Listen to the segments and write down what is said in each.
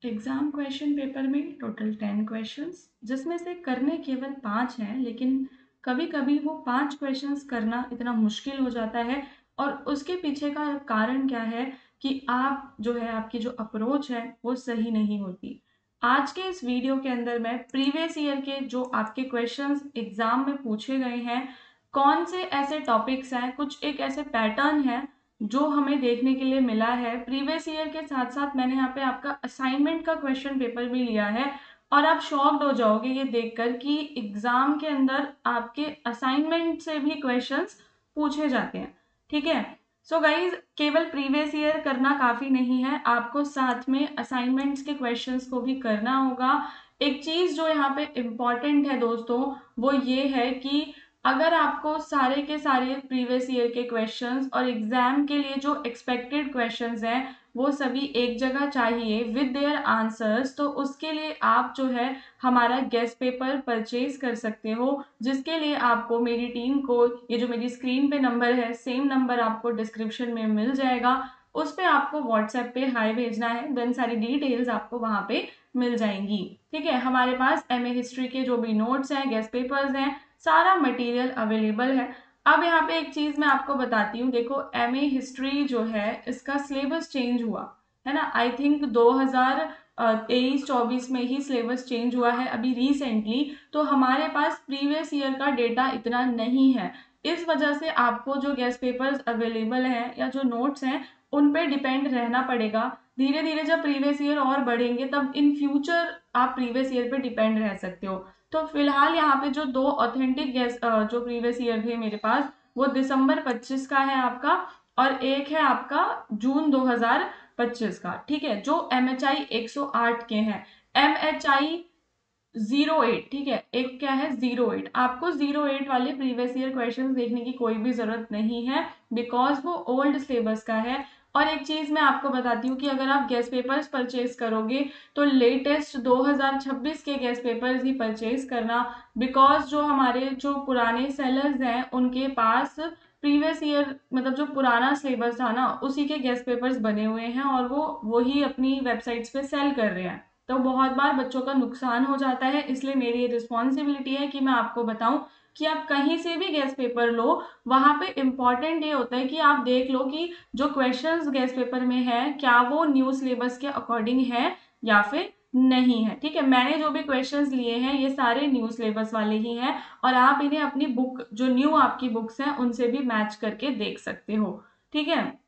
Exam question paper में total 10 questions, जिसमें से करने केवल 5 हैं, लेकिन कभी कभी वो 5 क्वेश्चंस करना इतना मुश्किल हो जाता है। और उसके पीछे का कारण क्या है कि आप जो है, आपकी जो अप्रोच है वो सही नहीं होती। आज के इस वीडियो के अंदर मैं प्रीवियस ईयर के जो आपके क्वेश्चंस एग्जाम में पूछे गए हैं, कौन से ऐसे टॉपिक्स हैं, कुछ एक ऐसे पैटर्न है जो हमें देखने के लिए मिला है प्रीवियस ईयर के साथ साथ। मैंने यहाँ पे आपका असाइनमेंट का क्वेश्चन पेपर भी लिया है, और आप शॉक्ड हो जाओगे ये देखकर कि एग्जाम के अंदर आपके असाइनमेंट से भी क्वेश्चंस पूछे जाते हैं। ठीक है, सो गाइज, केवल प्रीवियस ईयर करना काफी नहीं है, आपको साथ में असाइनमेंट्स के क्वेश्चंस को भी करना होगा। एक चीज जो यहाँ पे इम्पॉर्टेंट है दोस्तों, वो ये है कि अगर आपको सारे के सारे प्रीवियस ईयर के क्वेश्चंस और एग्जाम के लिए जो एक्सपेक्टेड क्वेश्चंस हैं वो सभी एक जगह चाहिए विद देयर आंसर्स, तो उसके लिए आप जो है हमारा गेस्ट पेपर परचेज कर सकते हो, जिसके लिए आपको मेरी टीम को, ये जो मेरी स्क्रीन पे नंबर है, सेम नंबर आपको डिस्क्रिप्शन में मिल जाएगा। उस पे आपको व्हाट्सएप पे हाई भेजना है, देन सारी डिटेल्स आपको वहां पे मिल जाएंगी। ठीक है, हमारे पास एमए हिस्ट्री के जो भी नोट्स हैं, गेस्ट पेपर्स हैं, सारा मटेरियल अवेलेबल है। अब यहाँ पे एक चीज मैं आपको बताती हूँ, देखो एमए हिस्ट्री जो है इसका सिलेबस चेंज हुआ है ना। आई थिंक 2023-24 में ही सिलेबस चेंज हुआ है अभी रिसेंटली, तो हमारे पास प्रीवियस ईयर का डेटा इतना नहीं है। इस वजह से आपको जो गेस्ट पेपर्स अवेलेबल हैं या जो नोट्स हैं उन पे डिपेंड रहना पड़ेगा। धीरे धीरे जब प्रीवियस ईयर और बढ़ेंगे तब इन फ्यूचर आप प्रीवियस ईयर पे डिपेंड रह सकते हो। तो फिलहाल यहाँ पे जो दो ऑथेंटिक गेस्ट जो प्रीवियस ईयर थे मेरे पास, वो दिसंबर 25 का है आपका, और एक है आपका जून 2025 का। ठीक है, जो MHI 108 के हैं, MHI 08, ठीक है, एक क्या है 08। आपको 08 वाले प्रीवियस ईयर क्वेश्चंस देखने की कोई भी जरूरत नहीं है, बिकॉज वो ओल्ड सिलेबस का है। और एक चीज मैं आपको बताती हूँ कि अगर आप गेस्ट पेपर्स परचेज करोगे तो लेटेस्ट 2026 के गेस्ट पेपर्स ही परचेज करना, बिकॉज जो हमारे जो पुराने सेलर्स हैं उनके पास प्रीवियस ईयर मतलब जो पुराना सिलेबस था ना उसी के गेस्ट पेपर्स बने हुए हैं, और वो वही अपनी वेबसाइट्स पे सेल कर रहे हैं। तो बहुत बार बच्चों का नुकसान हो जाता है, इसलिए मेरी ये रिस्पॉन्सिबिलिटी है कि मैं आपको बताऊं कि आप कहीं से भी गेस्ट पेपर लो, वहां पे इम्पॉर्टेंट ये होता है कि आप देख लो कि जो क्वेश्चंस गेस्ट पेपर में है क्या वो न्यू सिलेबस के अकॉर्डिंग है या फिर नहीं है। ठीक है, मैंने जो भी क्वेश्चंस लिए हैं ये सारे न्यू सिलेबस वाले ही हैं, और आप इन्हें अपनी बुक, जो न्यू आपकी बुक्स हैं उनसे भी मैच करके देख सकते हो। ठीक है,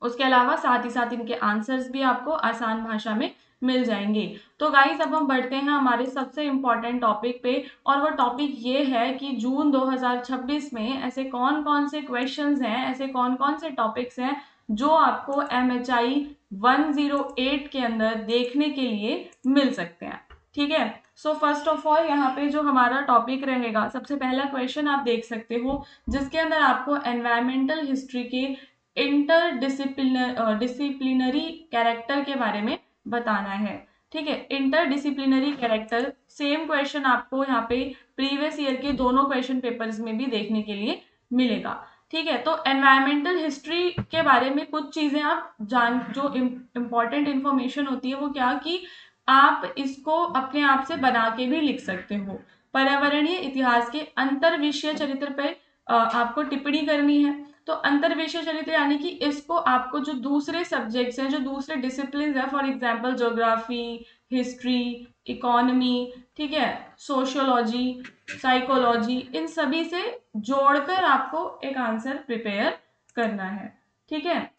उसके अलावा साथ ही साथ इनके आंसर्स भी आपको आसान भाषा में मिल जाएंगे। तो गाइस, अब हम बढ़ते हैं हमारे सबसे इम्पोर्टेंट टॉपिक पे, और वो टॉपिक ये है कि जून 2026 में ऐसे कौन कौन से क्वेश्चंस हैं, ऐसे कौन कौन से टॉपिक्स हैं जो आपको MHI 108 के अंदर देखने के लिए मिल सकते हैं। ठीक है, सो फर्स्ट ऑफ ऑल यहाँ पे जो हमारा टॉपिक रहेगा, सबसे पहला क्वेश्चन आप देख सकते हो जिसके अंदर आपको एनवायरमेंटल हिस्ट्री के इंटर डिसिप्लिनरी कैरेक्टर के बारे में बताना है। ठीक है, inter disciplinary character, same question आपको यहाँ पे प्रीवियस ईयर के दोनों क्वेश्चन पेपर्स में भी देखने के लिए मिलेगा। ठीक है, तो एनवायरमेंटल हिस्ट्री के बारे में कुछ चीजें आप जान, जो इम्पोर्टेंट इंफॉर्मेशन होती है वो क्या कि आप इसको अपने आप से बना के भी लिख सकते हो। पर्यावरणीय इतिहास के अंतर विषय चरित्र पर आपको टिप्पणी करनी है। तो अंतर विषय चरित्र यानी कि इसको आपको जो दूसरे सब्जेक्ट्स हैं, जो दूसरे डिसिप्लिन है, for example geography, history, economy, ठीक है, सोशियोलॉजी, साइकोलॉजी, इन सभी से जोड़कर आपको एक आंसर प्रिपेयर करना है। ठीक है,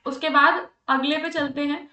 उसके बाद अगले पे चलते हैं।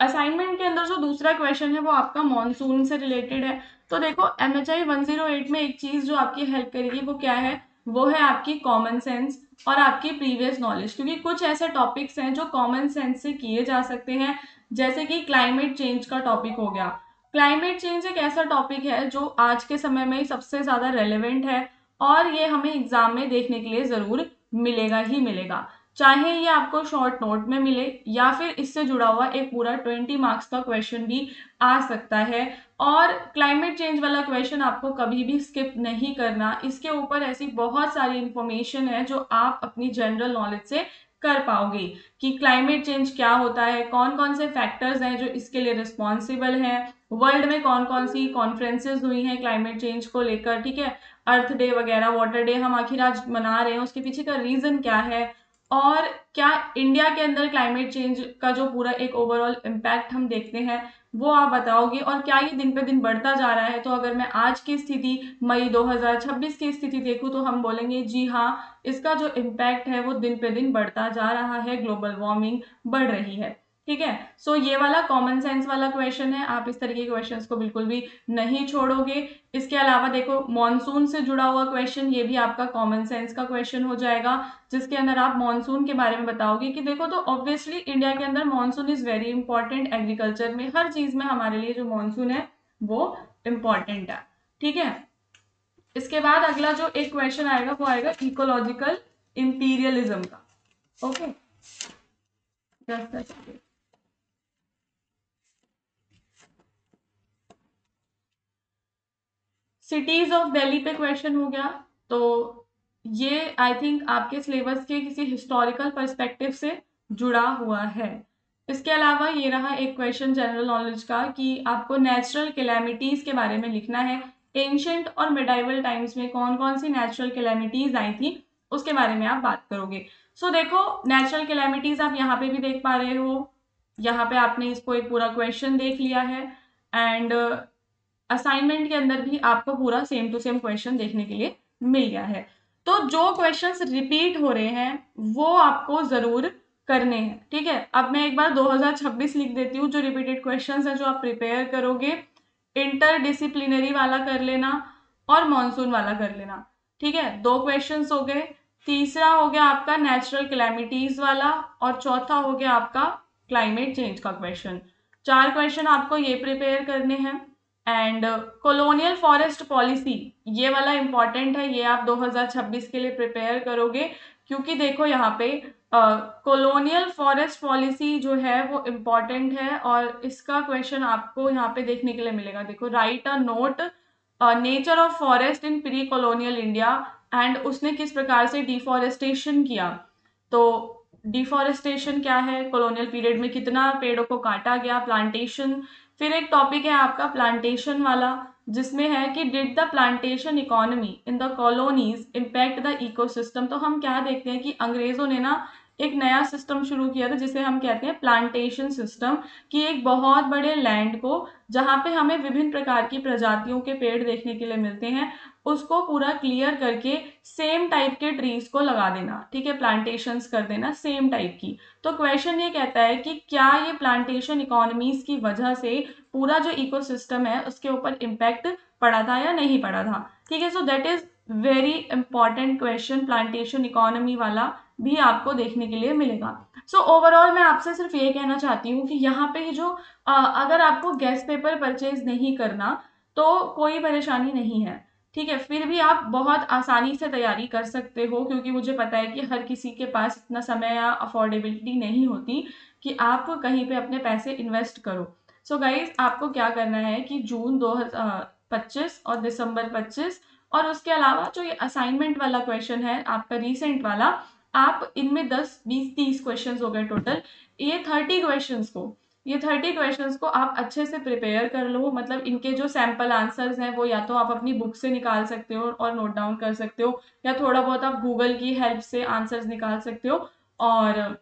असाइनमेंट के अंदर जो दूसरा क्वेश्चन है वो आपका मॉनसून से रिलेटेड है। तो देखो MHI 108 में एक चीज जो आपकी हेल्प करेगी वो क्या है, वो है आपकी कॉमन सेंस और आपकी प्रीवियस नॉलेज, क्योंकि कुछ ऐसे टॉपिक्स हैं जो कॉमन सेंस से किए जा सकते हैं, जैसे कि क्लाइमेट चेंज का टॉपिक हो गया। क्लाइमेट चेंज एक ऐसा टॉपिक है जो आज के समय में सबसे ज्यादा रेलेवेंट है, और ये हमें एग्जाम में देखने के लिए जरूर मिलेगा ही मिलेगा, चाहे ये आपको शॉर्ट नोट में मिले या फिर इससे जुड़ा हुआ एक पूरा 20 मार्क्स का क्वेश्चन भी आ सकता है। और क्लाइमेट चेंज वाला क्वेश्चन आपको कभी भी स्किप नहीं करना, इसके ऊपर ऐसी बहुत सारी इंफॉर्मेशन है जो आप अपनी जनरल नॉलेज से कर पाओगे कि क्लाइमेट चेंज क्या होता है, कौन कौन से फैक्टर्स हैं जो इसके लिए रिस्पॉन्सिबल हैं, वर्ल्ड में कौन कौन सी कॉन्फ्रेंसेज हुई हैं क्लाइमेट चेंज को लेकर, ठीक है, अर्थ डे वगैरह, वाटर डे हम आखिर आज मना रहे हैं, उसके पीछे का रीजन क्या है, और क्या इंडिया के अंदर क्लाइमेट चेंज का जो पूरा एक ओवरऑल इम्पैक्ट हम देखते हैं वो आप बताओगे, और क्या ये दिन पे दिन बढ़ता जा रहा है। तो अगर मैं आज की स्थिति मई 2026 की स्थिति देखूं तो हम बोलेंगे जी हाँ, इसका जो इम्पैक्ट है वो दिन पे दिन बढ़ता जा रहा है, ग्लोबल वार्मिंग बढ़ रही है, ठीक है। सो ये वाला कॉमन सेंस वाला क्वेश्चन है, आप इस तरीके के क्वेश्चंस को बिल्कुल भी नहीं छोड़ोगे। इसके अलावा देखो मॉनसून से जुड़ा हुआ क्वेश्चन, ये भी आपका कॉमन सेंस का क्वेश्चन हो जाएगा, जिसके अंदर आप मॉनसून के बारे में बताओगे कि देखो तो ऑब्वियसली इंडिया के अंदर monsoon is very important, agriculture में हर चीज में हमारे लिए जो मॉनसून है वो इम्पॉर्टेंट है, ठीक है। इसके बाद अगला जो एक क्वेश्चन आएगा वो आएगा इकोलॉजिकल इंपीरियलिज्म का, ओके। सिटीज ऑफ दिल्ली पे क्वेश्चन हो गया, तो ये आई थिंक आपके सिलेबस के किसी हिस्टोरिकल पर्सपेक्टिव से जुड़ा हुआ है। इसके अलावा ये रहा एक क्वेश्चन जनरल नॉलेज का कि आपको नेचुरल कैलेमिटीज के बारे में लिखना है, एंशिएंट और मिडाइवल टाइम्स में कौन कौन सी नेचुरल कैलेमिटीज आई थी उसके बारे में आप बात करोगे। सो देखो नेचुरल कैलेमिटीज आप यहाँ पे भी देख पा रहे हो, यहाँ पे आपने इसको एक पूरा क्वेश्चन देख लिया है, एंड असाइनमेंट के अंदर भी आपको पूरा सेम टू सेम क्वेश्चन देखने के लिए मिल गया है। तो जो क्वेश्चंस रिपीट हो रहे हैं वो आपको जरूर करने हैं, ठीक है। अब मैं एक बार 2026 लिख देती हूँ, जो रिपीटेड क्वेश्चंस हैं जो आप प्रिपेयर करोगे, इंटरडिसिप्लिनरी वाला कर लेना और मॉनसून वाला कर लेना, ठीक है। दो क्वेश्चंस हो गए, तीसरा हो गया आपका नेचुरल कैलेमिटीज वाला, और चौथा हो गया आपका क्लाइमेट चेंज का क्वेश्चन। चार क्वेश्चन आपको ये प्रिपेयर करने हैं। एंड कॉलोनियल फॉरेस्ट पॉलिसी, ये वाला इंपॉर्टेंट है, ये आप 2026 के लिए प्रिपेयर करोगे, क्योंकि देखो यहाँ पे कॉलोनियल फॉरेस्ट पॉलिसी जो है वो इम्पॉर्टेंट है, और इसका क्वेश्चन आपको यहाँ पे देखने के लिए मिलेगा। देखो right a note nature of forest in pre colonial India, and उसने किस प्रकार से डिफॉरेस्टेशन किया। तो डिफॉरेस्टेशन क्या है, कॉलोनियल पीरियड में कितना पेड़ों को काटा गया, प्लांटेशन। फिर एक टॉपिक है आपका प्लांटेशन वाला, जिसमें है कि did the plantation economy in the colonies impact the ecosystem. तो हम क्या देखते हैं कि अंग्रेजों ने ना एक नया सिस्टम शुरू किया था जिसे हम कहते हैं प्लांटेशन सिस्टम, कि एक बहुत बड़े लैंड को जहाँ पे हमें विभिन्न प्रकार की प्रजातियों के पेड़ देखने के लिए मिलते हैं उसको पूरा क्लियर करके सेम टाइप के ट्रीज को लगा देना, ठीक है, प्लांटेशंस कर देना सेम टाइप की। तो क्वेश्चन ये कहता है कि क्या ये प्लांटेशन इकोनॉमीज की वजह से पूरा जो इकोसिस्टम है उसके ऊपर इम्पैक्ट पड़ा था या नहीं पड़ा था, ठीक है। So that is very important question, plantation economy वाला भी आपको देखने के लिए मिलेगा। सो ओवरऑल मैं आपसे सिर्फ ये कहना चाहती हूँ कि यहाँ पे जो अगर आपको गेस्ट पेपर परचेज नहीं करना तो कोई परेशानी नहीं है, ठीक है, फिर भी आप बहुत आसानी से तैयारी कर सकते हो, क्योंकि मुझे पता है कि हर किसी के पास इतना समय या अफोर्डेबिलिटी नहीं होती कि आप कहीं पे अपने पैसे इन्वेस्ट करो। सो गाइज आपको क्या करना है कि जून 2025 और दिसंबर 25 और उसके अलावा जो ये असाइनमेंट वाला क्वेश्चन है आपका रीसेंट वाला, आप इनमें 10 20 30 क्वेश्चंस हो गए टोटल, ये 30 क्वेश्चंस को आप अच्छे से प्रिपेयर कर लो। मतलब इनके जो सैंपल आंसर्स हैं वो या तो आप अपनी बुक से निकाल सकते हो और नोट डाउन कर सकते हो, या थोड़ा बहुत आप गूगल की हेल्प से आंसर्स निकाल सकते हो। और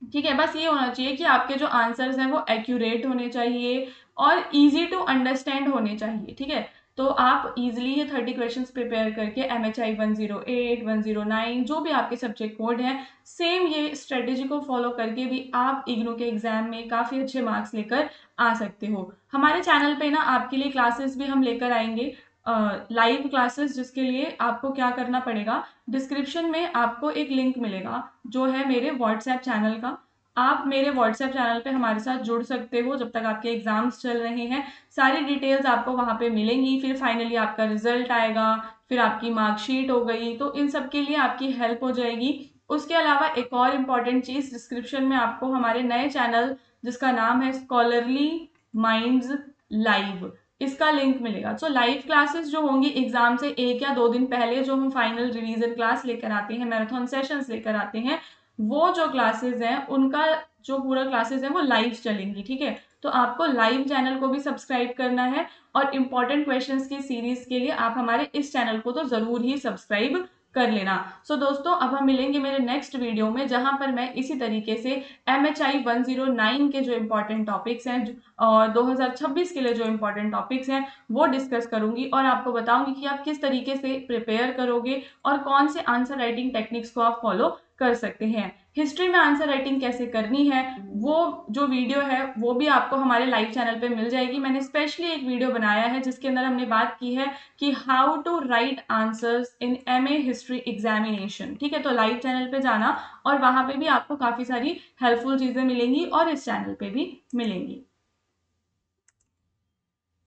ठीक है, बस ये होना चाहिए कि आपके जो आंसर्स हैं वो एक्यूरेट होने चाहिए और इजी टू अंडरस्टैंड होने चाहिए, ठीक है। तो आप इजीली ये 30 क्वेश्चंस प्रिपेयर करके MHI 108 109 जो भी आपके सब्जेक्ट कोड हैं, सेम ये स्ट्रेटेजी को फॉलो करके भी आप इग्नू के एग्जाम में काफ़ी अच्छे मार्क्स लेकर आ सकते हो। हमारे चैनल पे ना आपके लिए क्लासेस भी हम लेकर आएंगे, लाइव क्लासेस, जिसके लिए आपको क्या करना पड़ेगा, डिस्क्रिप्शन में आपको एक लिंक मिलेगा जो है मेरे व्हाट्सएप चैनल का। आप मेरे व्हाट्सएप चैनल पे हमारे साथ जुड़ सकते हो जब तक आपके एग्जाम्स चल रहे हैं, सारी डिटेल्स आपको वहाँ पे मिलेंगी। फिर फाइनली आपका रिजल्ट आएगा, फिर आपकी मार्कशीट हो गई, तो इन सब के लिए आपकी हेल्प हो जाएगी। उसके अलावा एक और इम्पॉर्टेंट चीज़, डिस्क्रिप्शन में आपको हमारे नए चैनल जिसका नाम है स्कॉलरली माइंड्स लाइव, इसका लिंक मिलेगा। सो लाइव क्लासेस जो होंगी एग्जाम से 1 या 2 दिन पहले, जो हम फाइनल रिवीजन क्लास लेकर आते हैं, मैराथन सेशंस लेकर आते हैं, वो जो क्लासेस हैं उनका जो पूरा क्लासेस है वो लाइव चलेंगी, ठीक है। तो आपको लाइव चैनल को भी सब्सक्राइब करना है और इम्पोर्टेंट क्वेश्चंस की सीरीज के लिए आप हमारे इस चैनल को तो जरूर ही सब्सक्राइब कर लेना। सो दोस्तों, अब हम मिलेंगे मेरे नेक्स्ट वीडियो में, जहां पर मैं इसी तरीके से MHI 109 के जो इम्पोर्टेंट टॉपिक्स हैं और 2026 के लिए जो इम्पोर्टेंट टॉपिक्स हैं वो डिस्कस करूंगी और आपको बताऊंगी कि आप किस तरीके से प्रिपेयर करोगे और कौन से आंसर राइटिंग टेक्निक्स को आप फॉलो कर सकते हैं। हिस्ट्री में आंसर राइटिंग कैसे करनी है वो जो वीडियो है वो भी आपको हमारे लाइव चैनल पे मिल जाएगी। मैंने स्पेशली एक वीडियो बनाया है जिसके अंदर हमने बात की है कि how to write answers in MA history examination, ठीक है। तो लाइव चैनल पे जाना और वहां पे भी आपको काफी सारी हेल्पफुल चीजें मिलेंगी और इस चैनल पे भी मिलेंगी।